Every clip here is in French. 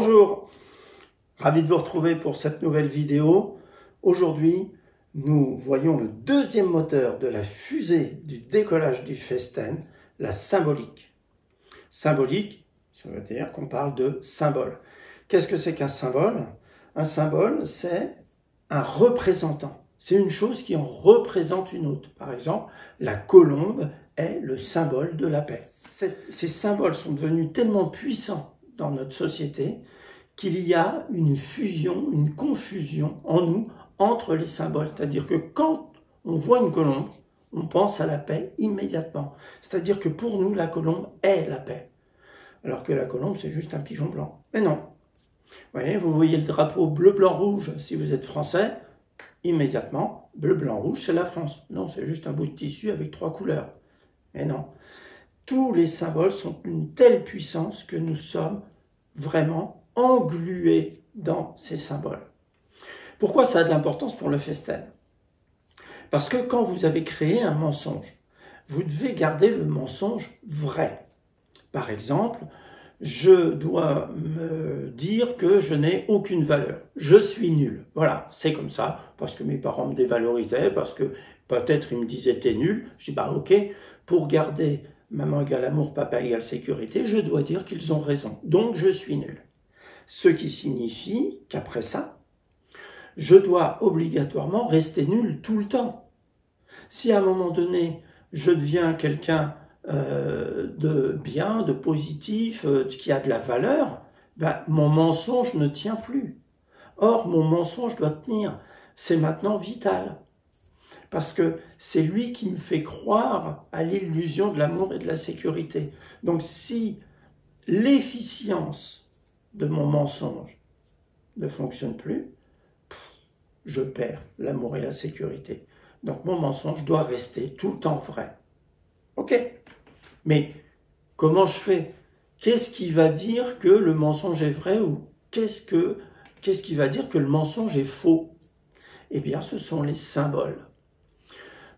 Bonjour, ravi de vous retrouver pour cette nouvelle vidéo. Aujourd'hui, nous voyons le deuxième moteur de la fusée du décollage du Festen, la symbolique. Symbolique, ça veut dire qu'on parle de symbole. Qu'est-ce que c'est qu'un symbole? Un symbole, c'est un représentant. C'est une chose qui en représente une autre. Par exemple, la colombe est le symbole de la paix. Ces symboles sont devenus tellement puissants dans notre société qu'il y a une fusion, une confusion en nous entre les symboles. C'est-à-dire que quand on voit une colombe, on pense à la paix immédiatement. C'est-à-dire que pour nous, la colombe est la paix. Alors que la colombe, c'est juste un pigeon blanc. Mais non. Vous voyez le drapeau bleu, blanc, rouge, si vous êtes français, immédiatement, bleu, blanc, rouge, c'est la France. Non, c'est juste un bout de tissu avec 3 couleurs. Mais non. Tous les symboles sont d'une telle puissance que nous sommes vraiment englués dans ces symboles. Pourquoi ça a de l'importance pour le Festen? Parce que quand vous avez créé un mensonge, vous devez garder le mensonge vrai. Par exemple, je dois me dire que je n'ai aucune valeur. Je suis nul. Voilà, c'est comme ça, parce que mes parents me dévalorisaient, parce que peut-être ils me disaient t'es nul. Je dis bah ok, pour garder maman égale amour, papa égale sécurité, je dois dire qu'ils ont raison. Donc je suis nul. Ce qui signifie qu'après ça, je dois obligatoirement rester nul tout le temps. Si à un moment donné, je deviens quelqu'un de bien, de positif, qui a de la valeur, ben, mon mensonge ne tient plus. Or, mon mensonge doit tenir. C'est maintenant vital. Parce que c'est lui qui me fait croire à l'illusion de l'amour et de la sécurité. Donc si l'efficience de mon mensonge ne fonctionne plus, je perds l'amour et la sécurité. Donc mon mensonge doit rester tout le temps vrai. Ok? Mais comment je fais? Qu'est-ce qui va dire que le mensonge est vrai ou qu'est-ce qui va dire que le mensonge est faux? Eh bien, ce sont les symboles.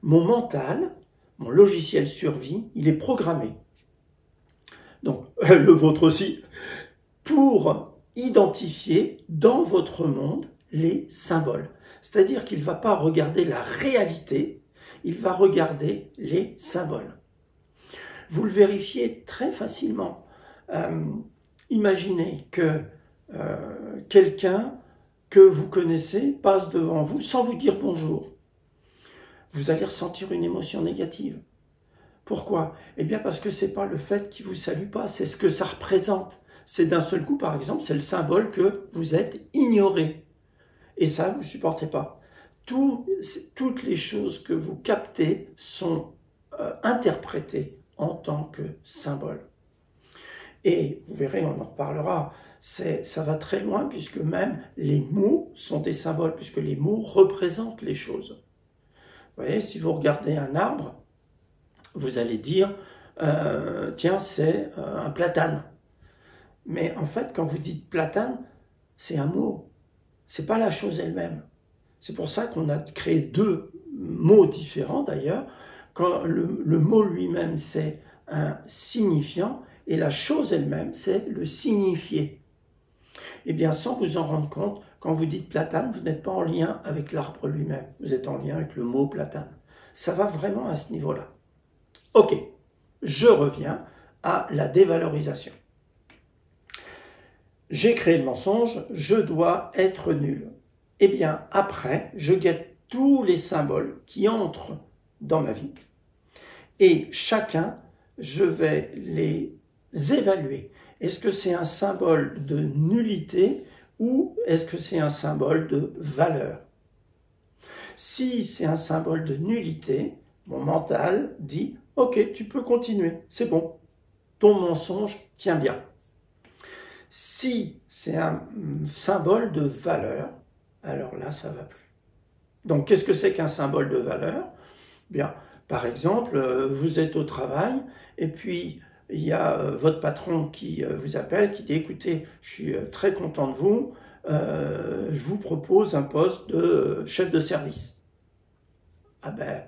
Mon mental, mon logiciel survie, il est programmé. Donc, le vôtre aussi, pour identifier dans votre monde les symboles. C'est-à-dire qu'il ne va pas regarder la réalité, il va regarder les symboles. Vous le vérifiez très facilement. Imaginez que quelqu'un que vous connaissez passe devant vous sans vous dire bonjour. Vous allez ressentir une émotion négative. Pourquoi? Eh bien parce que ce n'est pas le fait qu'il ne vous salue pas, c'est ce que ça représente. C'est d'un seul coup, par exemple, c'est le symbole que vous êtes ignoré. Et ça, vous ne supportez pas. Toutes les choses que vous captez sont interprétées en tant que symbole. Et vous verrez, on en reparlera, ça va très loin puisque même les mots sont des symboles, puisque les mots représentent les choses. Vous voyez, si vous regardez un arbre, vous allez dire, tiens, c'est un platane. Mais en fait, quand vous dites platane, c'est un mot. C'est pas la chose elle-même. C'est pour ça qu'on a créé 2 mots différents d'ailleurs. Quand le mot lui-même, c'est un signifiant, et la chose elle-même, c'est le signifié. Eh bien, sans vous en rendre compte, quand vous dites platane, vous n'êtes pas en lien avec l'arbre lui-même. Vous êtes en lien avec le mot platane. Ça va vraiment à ce niveau-là. Ok, je reviens à la dévalorisation. J'ai créé le mensonge, je dois être nul. Eh bien, après, je guette tous les symboles qui entrent dans ma vie. Et chacun, je vais les évaluer. Est-ce que c'est un symbole de nullité ou est-ce que c'est un symbole de valeur? Si c'est un symbole de nullité, mon mental dit « Ok, tu peux continuer, c'est bon, ton mensonge tient bien ». Si c'est un symbole de valeur, alors là, ça ne va plus. Donc, qu'est-ce que c'est qu'un symbole de valeur? Bien, par exemple, vous êtes au travail et puis il y a votre patron qui vous appelle, qui dit « Écoutez, je suis très content de vous, je vous propose un poste de chef de service. » Ah ben,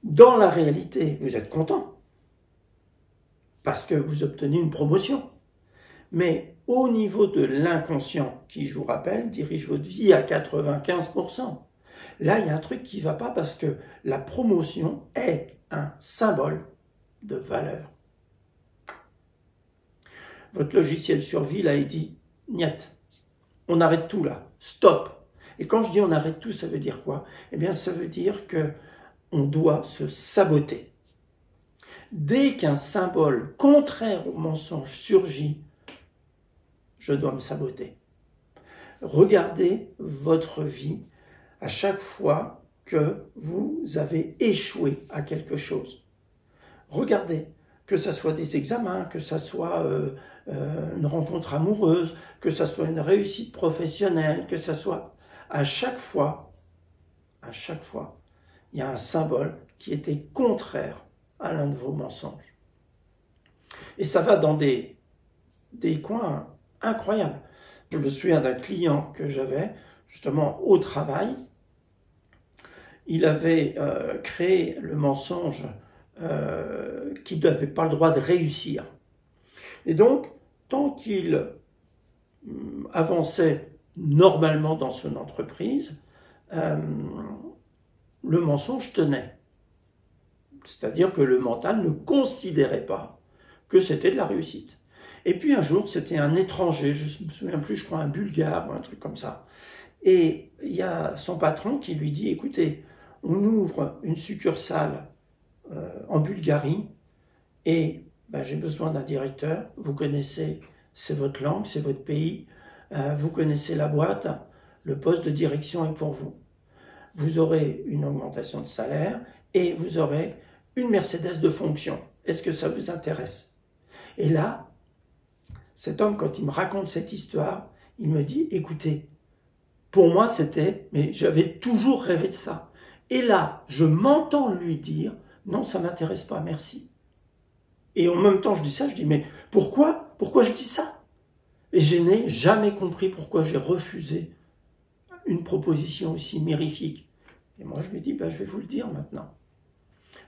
dans la réalité, vous êtes content parce que vous obtenez une promotion. Mais au niveau de l'inconscient, qui, je vous rappelle, dirige votre vie à 95%. Là, il y a un truc qui ne va pas parce que la promotion est un symbole de valeur. Votre logiciel survie, là, il dit « Niet, on arrête tout là, stop ». Et quand je dis on arrête tout, ça veut dire quoi? Eh bien, ça veut dire qu'on doit se saboter. Dès qu'un symbole contraire au mensonge surgit, je dois me saboter. Regardez votre vie à chaque fois que vous avez échoué à quelque chose. Regardez, que ce soit des examens, que ce soit une rencontre amoureuse, que ce soit une réussite professionnelle, que ce soit... À chaque fois, il y a un symbole qui était contraire à l'un de vos mensonges. Et ça va dans des coins incroyables. Je me souviens d'un client que j'avais, justement, au travail. Il avait créé le mensonge qu'il n'avait pas le droit de réussir. Et donc, tant qu'il avançait normalement dans son entreprise, le mensonge tenait. C'est-à-dire que le mental ne considérait pas que c'était de la réussite. Et puis un jour, c'était un étranger, je ne me souviens plus, je crois un Bulgare ou un truc comme ça. Et il y a son patron qui lui dit, écoutez, on ouvre une succursale en Bulgarie et j'ai besoin d'un directeur, vous connaissez, c'est votre langue, c'est votre pays, vous connaissez la boîte, le poste de direction est pour vous. Vous aurez une augmentation de salaire et vous aurez une Mercedes de fonction. Est-ce que ça vous intéresse? Et là, cet homme, quand il me raconte cette histoire, il me dit, écoutez, pour moi c'était, mais j'avais toujours rêvé de ça. Et là, je m'entends lui dire, non, ça ne m'intéresse pas, merci. Et en même temps, je dis ça, je dis, mais pourquoi? Pourquoi je dis ça? Et je n'ai jamais compris pourquoi j'ai refusé une proposition aussi mirifique. Et moi, je me dis, je vais vous le dire maintenant.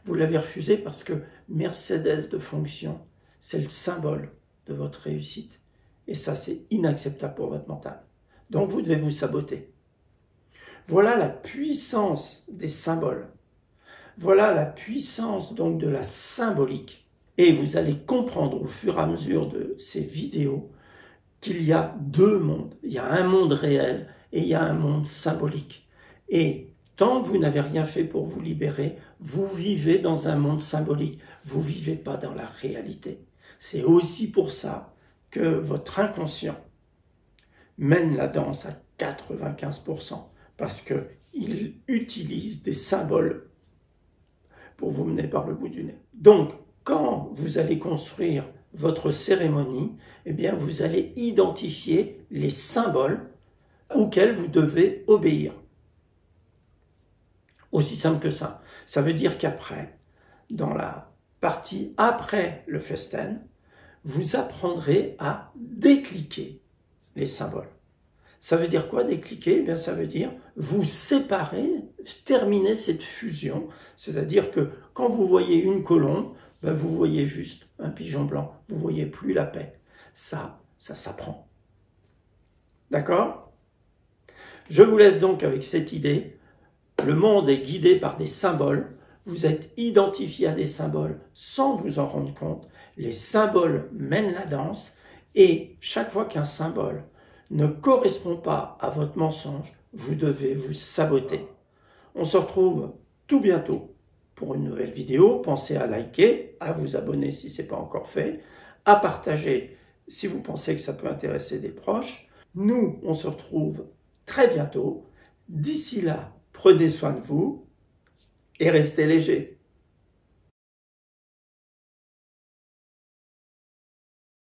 Vous l'avez refusé parce que Mercedes de fonction, c'est le symbole de votre réussite. Et ça, c'est inacceptable pour votre mental. Donc, vous devez vous saboter. Voilà la puissance des symboles. Voilà la puissance donc de la symbolique. Et vous allez comprendre au fur et à mesure de ces vidéos qu'il y a deux mondes. Il y a un monde réel et il y a un monde symbolique. Et tant que vous n'avez rien fait pour vous libérer, vous vivez dans un monde symbolique. Vous ne vivez pas dans la réalité. C'est aussi pour ça que votre inconscient mène la danse à 95%. Parce qu'il utilise des symboles pour vous mener par le bout du nez. Donc, quand vous allez construire votre cérémonie, eh bien, vous allez identifier les symboles auxquels vous devez obéir. Aussi simple que ça. Ça veut dire qu'après, dans la partie après le festen, vous apprendrez à décliquer les symboles. Ça veut dire quoi, décliquer? Eh bien, ça veut dire vous séparer, terminer cette fusion. C'est-à-dire que quand vous voyez une colombe, vous voyez juste un pigeon blanc. Vous ne voyez plus la paix. Ça s'apprend. D'accord? Je vous laisse donc avec cette idée. Le monde est guidé par des symboles. Vous êtes identifié à des symboles sans vous en rendre compte. Les symboles mènent la danse. Et chaque fois qu'un symbole ne correspond pas à votre mensonge, vous devez vous saboter. On se retrouve tout bientôt pour une nouvelle vidéo. Pensez à liker, à vous abonner si ce n'est pas encore fait, à partager si vous pensez que ça peut intéresser des proches. Nous, on se retrouve très bientôt. D'ici là, prenez soin de vous et restez léger.